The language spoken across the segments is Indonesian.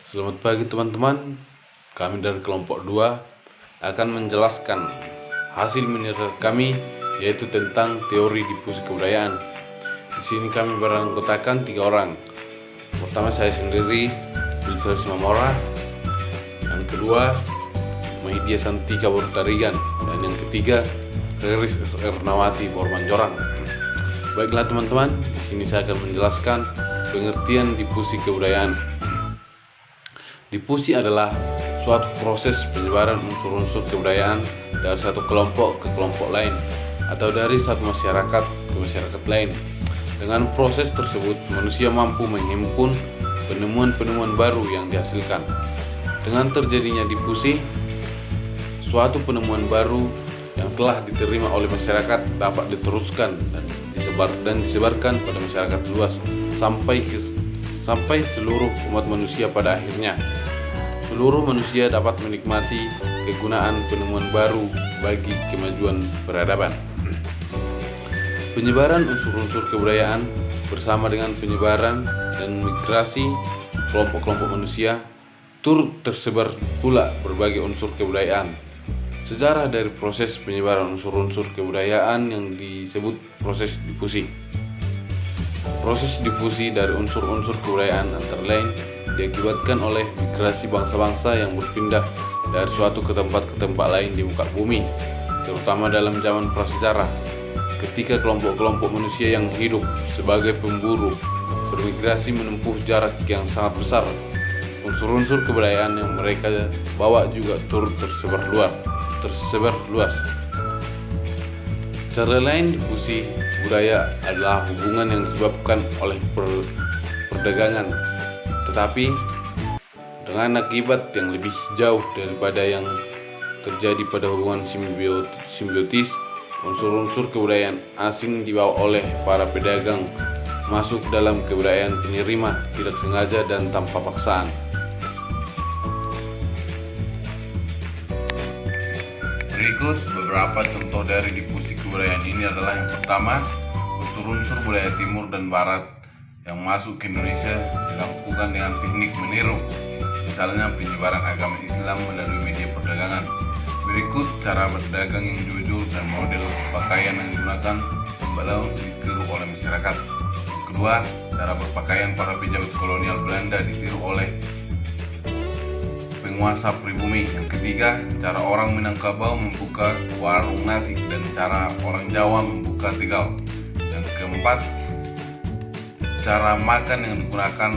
Selamat pagi teman-teman. Kami dari kelompok 2 akan menjelaskan hasil miniatur kami, yaitu tentang teori difusi kebudayaan. Di sini kami beranggotakan 3 orang. Pertama saya sendiri, Wilfred Mamora. Yang kedua, Maidia Santika Bortarigan. Dan yang ketiga, Riris Ernawati Bormanjorang. Baiklah teman-teman, di sini saya akan menjelaskan pengertian difusi kebudayaan. Difusi adalah suatu proses penyebaran unsur-unsur kebudayaan dari satu kelompok ke kelompok lain atau dari satu masyarakat ke masyarakat lain. Dengan proses tersebut, manusia mampu menghimpun penemuan-penemuan baru yang dihasilkan. Dengan terjadinya difusi, suatu penemuan baru yang telah diterima oleh masyarakat dapat diteruskan dan disebarkan pada masyarakat luas sampai seluruh umat manusia. Pada akhirnya seluruh manusia dapat menikmati kegunaan penemuan baru bagi kemajuan peradaban. Penyebaran unsur-unsur kebudayaan bersama dengan penyebaran dan migrasi kelompok-kelompok manusia turut tersebar pula berbagai unsur kebudayaan. Sejarah dari proses penyebaran unsur-unsur kebudayaan yang disebut proses difusi. Proses difusi dari unsur-unsur kebudayaan antara lain diakibatkan oleh migrasi bangsa-bangsa yang berpindah dari suatu ke tempat lain di muka bumi, terutama dalam zaman prasejarah, ketika kelompok-kelompok manusia yang hidup sebagai pemburu bermigrasi menempuh jarak yang sangat besar. Unsur-unsur kebudayaan yang mereka bawa juga turut tersebar luas. Cara lain difusi budaya adalah hubungan yang disebabkan oleh perdagangan, tetapi dengan akibat yang lebih jauh daripada yang terjadi pada hubungan simbiotis. Unsur-unsur kebudayaan asing dibawa oleh para pedagang masuk dalam kebudayaan penerima tidak sengaja dan tanpa paksaan. Berikut beberapa contoh dari difusi kebudayaan ini adalah: yang pertama, unsur-unsur budaya timur dan barat yang masuk ke Indonesia dilakukan dengan teknik meniru, misalnya penyebaran agama Islam melalui media perdagangan. Berikut cara berdagang yang jujur dan model pakaian yang digunakan membalau ditiru oleh masyarakat. Yang kedua, cara berpakaian para pejabat kolonial Belanda ditiru oleh penguasa pribumi. Yang ketiga, cara orang Minangkabau membuka warung nasi dan cara orang Jawa membuka tegal. Yang keempat, cara makan yang digunakan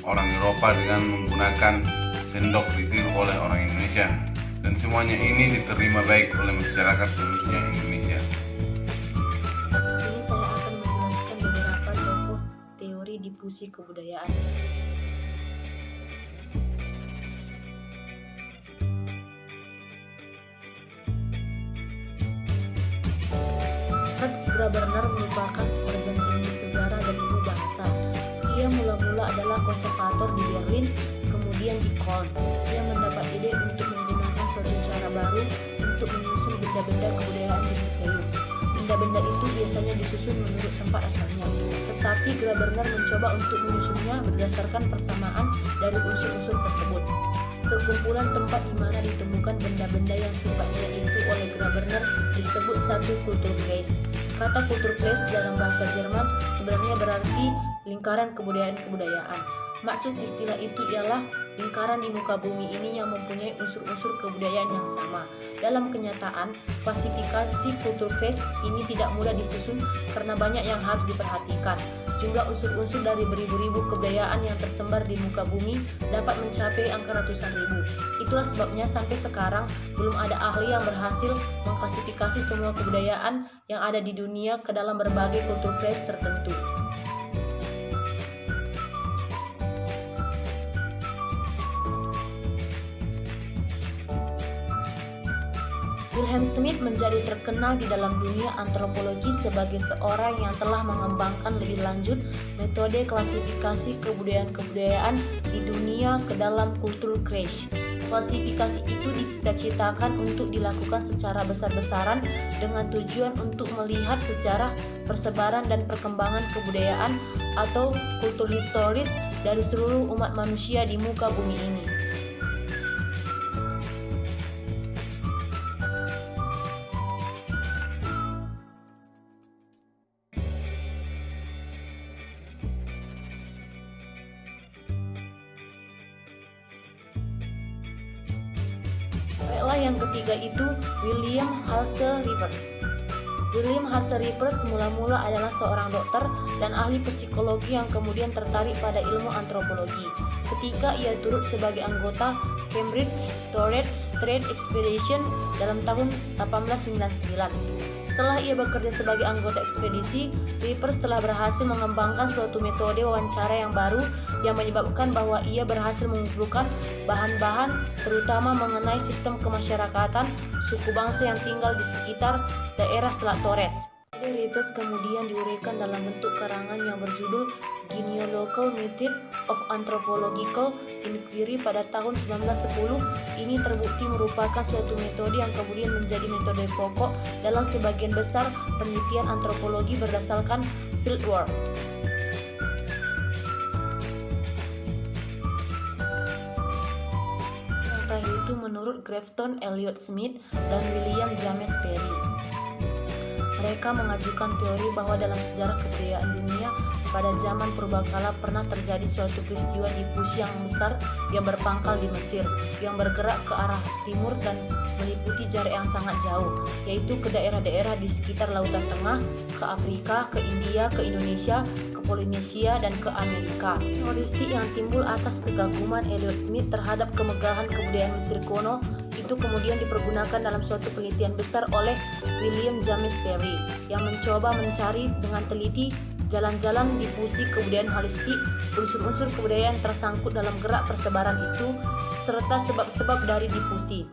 orang Eropa dengan menggunakan sendok ditiru oleh orang Indonesia. Dan semuanya ini diterima baik oleh masyarakat khususnya Indonesia. Sini saya akan menjelaskan beberapa tokoh teori difusi kebudayaan. Hans Graberner merupakan sarjana ilmu sejarah dan ilmu bahasa. Ia mula-mula adalah konservator di Berlin, kemudian di Köln. Ia mendapat ide untuk menggunakan suatu cara baru untuk menyusun benda-benda kebudayaan di museum. Benda-benda itu biasanya disusun menurut tempat asalnya, tetapi Graberner mencoba untuk menyusunnya berdasarkan persamaan dari unsur-unsur tersebut. Sekumpulan tempat di mana ditemukan benda-benda yang sifatnya itu oleh Graberner disebut satu Kulturkreis. Kata Kulturkreis dalam bahasa Jerman sebenarnya berarti lingkaran kebudayaan. Maksud istilah itu ialah lingkaran di muka bumi ini yang mempunyai unsur-unsur kebudayaan yang sama. Dalam kenyataan, klasifikasi Kulturkreis ini tidak mudah disusun karena banyak yang harus diperhatikan. Jumlah unsur-unsur dari beribu-ribu kebudayaan yang tersebar di muka bumi dapat mencapai angka ratusan ribu. Itulah sebabnya sampai sekarang belum ada ahli yang berhasil mengklasifikasi semua kebudayaan yang ada di dunia ke dalam berbagai Kulturkreis tertentu. Wilhelm Schmidt menjadi terkenal di dalam dunia antropologi sebagai seorang yang telah mengembangkan lebih lanjut metode klasifikasi kebudayaan-kebudayaan di dunia ke dalam Kulturkreis. Klasifikasi itu dicita-citakan untuk dilakukan secara besar-besaran dengan tujuan untuk melihat sejarah persebaran dan perkembangan kebudayaan atau kultur historis dari seluruh umat manusia di muka bumi ini. Baiklah, yang ketiga itu William Halse Rivers. William Halse Rivers mula-mula adalah seorang dokter dan ahli psikologi yang kemudian tertarik pada ilmu antropologi. Ketika ia turut sebagai anggota Cambridge Torres Strait Expedition dalam tahun 1899. Setelah ia bekerja sebagai anggota ekspedisi, Rivers telah berhasil mengembangkan suatu metode wawancara yang baru yang menyebabkan bahwa ia berhasil mengumpulkan bahan-bahan terutama mengenai sistem kemasyarakatan suku bangsa yang tinggal di sekitar daerah Selat Torres. Rivers kemudian diuraikan dalam bentuk karangan yang berjudul Genealogical Method of Anthropological Inquiry pada tahun 1910. Ini terbukti merupakan suatu metode yang kemudian menjadi metode pokok dalam sebagian besar penelitian antropologi berdasarkan fieldwork. Yang terakhir itu menurut Grafton Elliot Smith dan William James Perry. Mereka mengajukan teori bahwa dalam sejarah kebudayaan dunia pada zaman purbakala pernah terjadi suatu peristiwa difusi yang besar yang berpangkal di Mesir, yang bergerak ke arah timur dan meliputi jarak yang sangat jauh, yaitu ke daerah-daerah di sekitar Lautan Tengah, ke Afrika, ke India, ke Indonesia, ke Polinesia, dan ke Amerika. Heuristik yang timbul atas kegaguman Elliot Smith terhadap kemegahan kebudayaan Mesir kuno itu kemudian dipergunakan dalam suatu penelitian besar oleh William James Perry yang mencoba mencari dengan teliti jalan-jalan difusi kebudayaan holistik, unsur-unsur kebudayaan tersangkut dalam gerak persebaran itu, serta sebab-sebab dari difusi.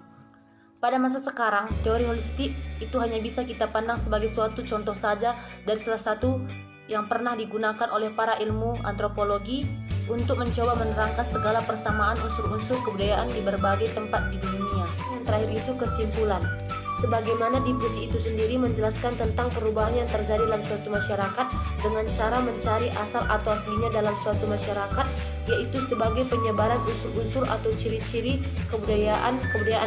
Pada masa sekarang, teori holistik itu hanya bisa kita pandang sebagai suatu contoh saja dari salah satu yang pernah digunakan oleh para ilmu antropologi untuk mencoba menerangkan segala persamaan unsur-unsur kebudayaan di berbagai tempat di dunia. Yang terakhir itu kesimpulan. Sebagaimana difusi itu sendiri menjelaskan tentang perubahan yang terjadi dalam suatu masyarakat dengan cara mencari asal atau aslinya dalam suatu masyarakat, yaitu sebagai penyebaran unsur-unsur atau ciri-ciri kebudayaan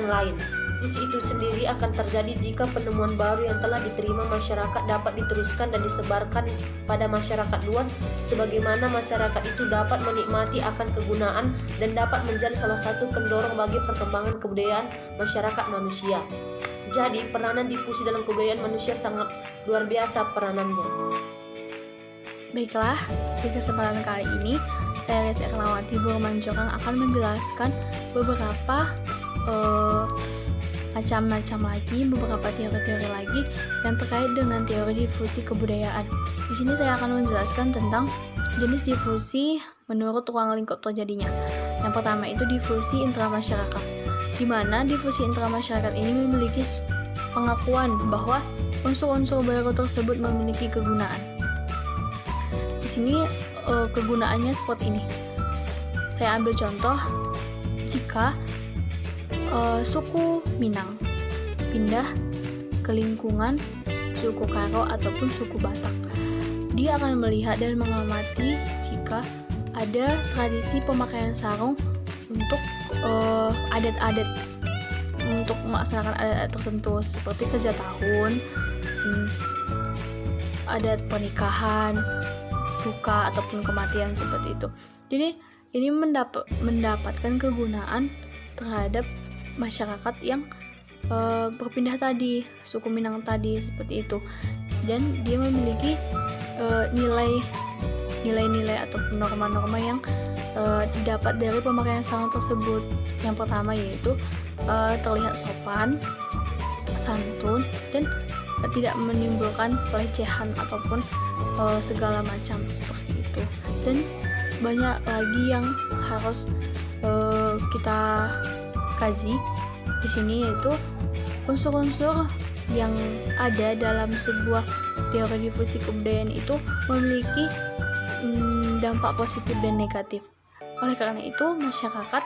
lain. Difusi itu sendiri akan terjadi jika penemuan baru yang telah diterima masyarakat dapat diteruskan dan disebarkan pada masyarakat luas, sebagaimana masyarakat itu dapat menikmati akan kegunaan dan dapat menjadi salah satu pendorong bagi perkembangan kebudayaan masyarakat manusia. Jadi, peranan difusi dalam kebudayaan manusia sangat luar biasa peranannya. Baiklah, di kesempatan kali ini, saya Reza Erlawati Burmanjorang akan menjelaskan beberapa macam-macam lagi, beberapa teori-teori lagi yang terkait dengan teori difusi kebudayaan. Di sini saya akan menjelaskan tentang jenis difusi menurut ruang lingkup terjadinya. Yang pertama itu difusi intramasyarakat, di mana difusi intramasyarakat ini memiliki pengakuan bahwa unsur-unsur baru tersebut memiliki kegunaan. Di sini kegunaannya seperti ini. Saya ambil contoh, jika suku Minang pindah ke lingkungan suku Karo ataupun suku Batak, dia akan melihat dan mengamati jika ada tradisi pemakaian sarung untuk adat-adat, untuk melaksanakan adat-adat tertentu seperti kerja tahun, adat pernikahan, duka ataupun kematian seperti itu. Jadi ini mendapatkan kegunaan terhadap masyarakat yang berpindah tadi, suku Minang tadi seperti itu, dan dia memiliki nilai-nilai ataupun norma-norma yang didapat dari pemakaian sarung tersebut. Yang pertama yaitu terlihat sopan, santun, dan tidak menimbulkan pelecehan ataupun segala macam seperti itu. Dan banyak lagi yang harus kita kaji di sini, yaitu unsur-unsur yang ada dalam sebuah teori difusi kebudayaan itu memiliki dampak positif dan negatif. Oleh karena itu, masyarakat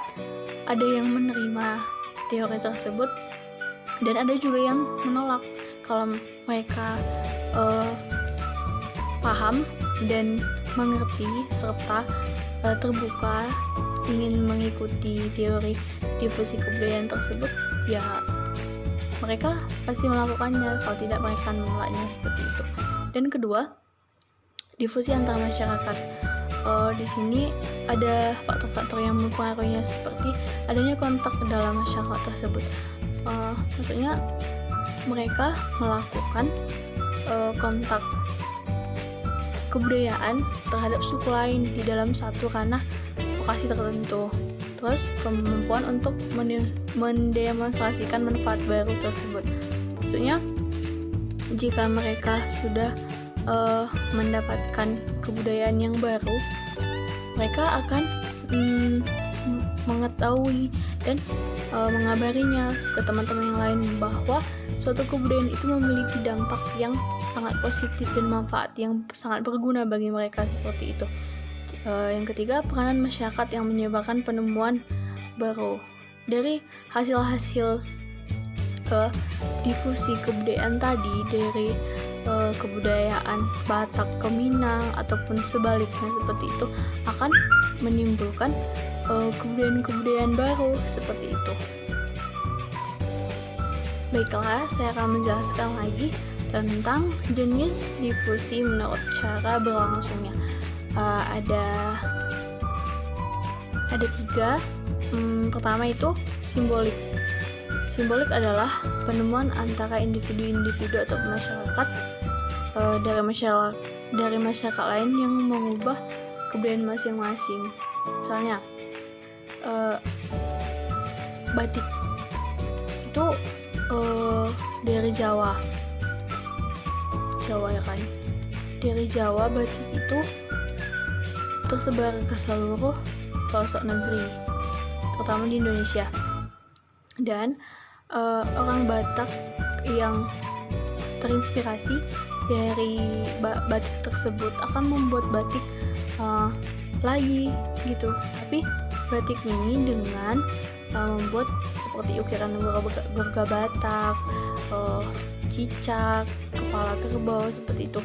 ada yang menerima teori tersebut dan ada juga yang menolak. Kalau mereka paham dan mengerti serta terbuka ingin mengikuti teori difusi kebudayaan tersebut, ya mereka pasti melakukannya, kalau tidak mereka menolaknya seperti itu. Dan kedua, difusi antar masyarakat. Di sini ada faktor-faktor yang mempengaruhinya seperti adanya kontak dalam masyarakat tersebut. Maksudnya mereka melakukan kontak kebudayaan terhadap suku lain di dalam satu ranah lokasi tertentu. Terus kemampuan untuk mendemonstrasikan manfaat baru tersebut. Maksudnya jika mereka sudah mendapatkan kebudayaan yang baru, mereka akan mengetahui dan mengabarinya ke teman-teman yang lain bahwa suatu kebudayaan itu memiliki dampak yang sangat positif dan manfaat yang sangat berguna bagi mereka seperti itu. Yang ketiga, peranan masyarakat yang menyebarkan penemuan baru. Dari hasil-hasil difusi kebudayaan tadi, dari kebudayaan Batak ke Minang ataupun sebaliknya seperti itu, akan menimbulkan kebudayaan-kebudayaan baru seperti itu. Baiklah, saya akan menjelaskan lagi tentang jenis difusi menurut cara berlangsungnya. Ada tiga. Pertama itu simbolik. Simbolik adalah penemuan antara individu-individu atau masyarakat dari masyarakat lain yang mengubah kebudayaan masing-masing. Misalnya batik itu dari Jawa ya kan. Dari Jawa batik itu tersebar ke seluruh pelosok negeri, terutama di Indonesia. Dan orang Batak yang terinspirasi dari batik tersebut akan membuat batik lagi gitu. Tapi batik ini dengan membuat seperti ukiran burga Batak, cicak, kepala kerbau seperti itu.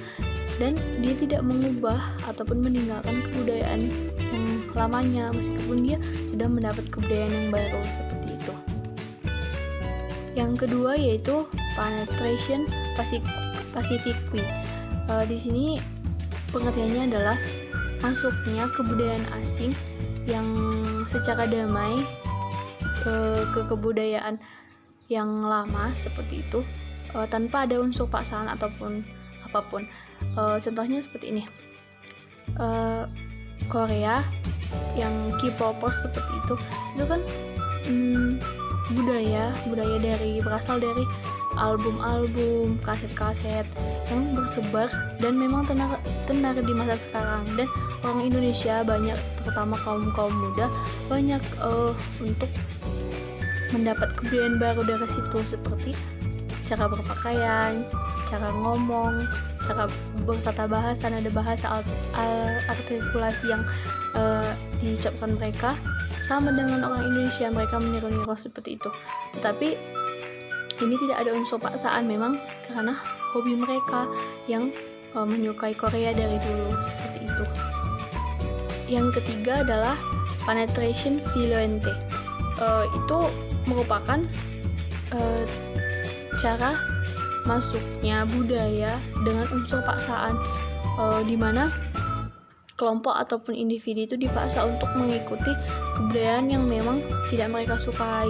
Dan dia tidak mengubah ataupun meninggalkan kebudayaan yang lamanya, meskipun dia sudah mendapat kebudayaan yang baru seperti itu. Yang kedua yaitu penetration pacifically. Di sini pengertiannya adalah masuknya kebudayaan asing yang secara damai ke kebudayaan yang lama seperti itu, tanpa ada unsur paksaan ataupun apapun. Contohnya seperti ini, Korea yang K-popers seperti itu kan budaya berasal dari album-album, kaset-kaset yang bersebar dan memang tenar di masa sekarang. Dan orang Indonesia banyak, terutama kaum muda, banyak untuk mendapat kebudayaan baru dari situ, seperti cara berpakaian, cara ngomong, cara bertata bahasa. Ada bahasa artikulasi yang diucapkan mereka sama dengan orang Indonesia, mereka meniru-niru seperti itu. Tetapi ini tidak ada unsur paksaan, memang karena hobi mereka yang menyukai Korea dari dulu seperti itu. Yang ketiga adalah penetration violente. Itu merupakan cara masuknya budaya dengan unsur paksaan, di mana kelompok ataupun individu itu dipaksa untuk mengikuti kebudayaan yang memang tidak mereka sukai.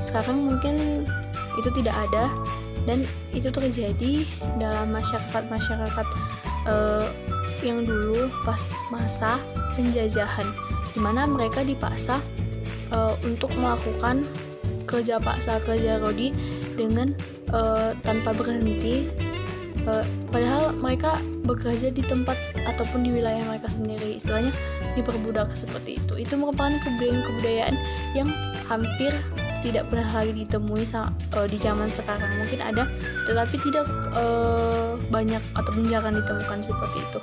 Sekarang mungkin itu tidak ada, dan itu terjadi dalam masyarakat yang dulu pas masa penjajahan, di mana mereka dipaksa untuk melakukan kerja paksa, kerja rodi dengan tanpa berhenti, padahal mereka bekerja di tempat ataupun di wilayah mereka sendiri, istilahnya diperbudak seperti itu. Itu merupakan kebudayaan yang hampir tidak pernah lagi ditemui di zaman sekarang. Mungkin ada, tetapi tidak banyak ataupun jarang ditemukan seperti itu.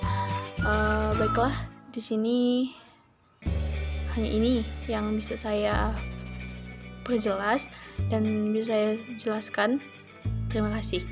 Baiklah, di sini hanya ini yang bisa saya perjelas dan bisa saya jelaskan. Terima kasih.